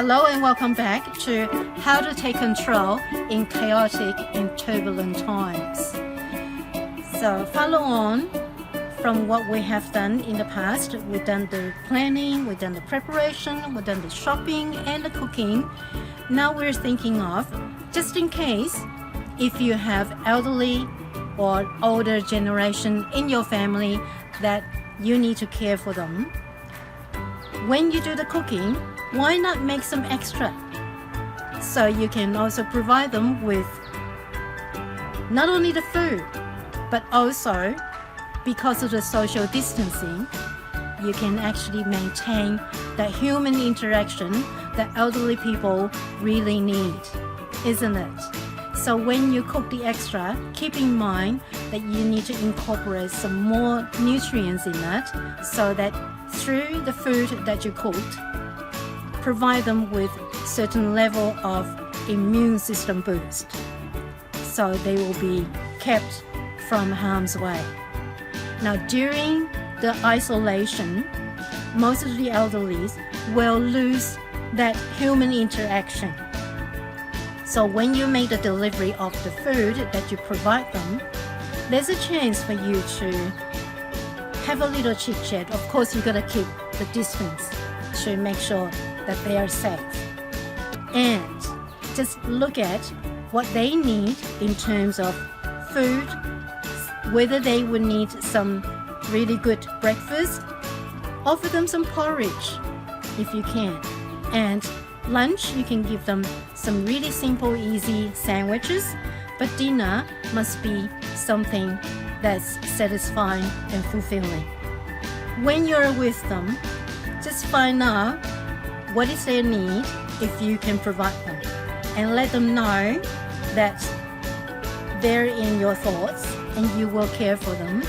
Hello and welcome back to How to Take Control in Chaotic and Turbulent Times. So follow on from what we have done in the past. We've done the planning, we've done the preparation, we've done the shopping and the cooking. Now we're thinking of, just in case, if you have elderly or older generation in your family that you need to care for them. When you do the cooking, why not make some extra? So you can also provide them with not only the food, but also because of the social distancing, you can actually maintain that human interaction that elderly people really need, isn't it? So when you cook the extra, keep in mind that you need to incorporate some more nutrients in it so that through the food that you cooked, provide them with certain level of immune system boost so they will be kept from harm's way. Now during the isolation, most of the elderly will lose that human interaction. So when you make the delivery of the food that you provide them, there's a chance for you to have a little chit chat. Of course, you gotta keep the distance to make sure that they are safe. And just look at what they need in terms of food, whether they would need some really good breakfast. Offer them some porridge if you can. And lunch, you can give them some really simple, easy sandwiches, but dinner must be something that's satisfying and fulfilling. When you're with them, just find out what is their need if you can provide them, and let them know that they're in your thoughts and you will care for them,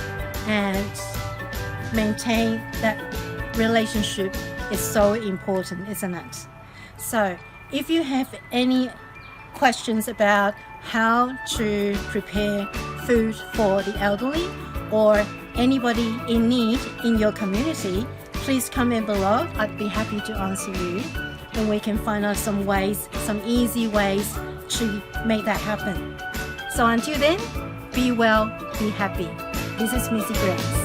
and maintain that relationship is so important, isn't it? So if you have any questions about how to prepare food for the elderly or anybody in need in your community, please comment below. I'd be happy to answer you, and we can find out some ways, some easy ways to make that happen. So until then, be well, be happy. This is Missy Grace.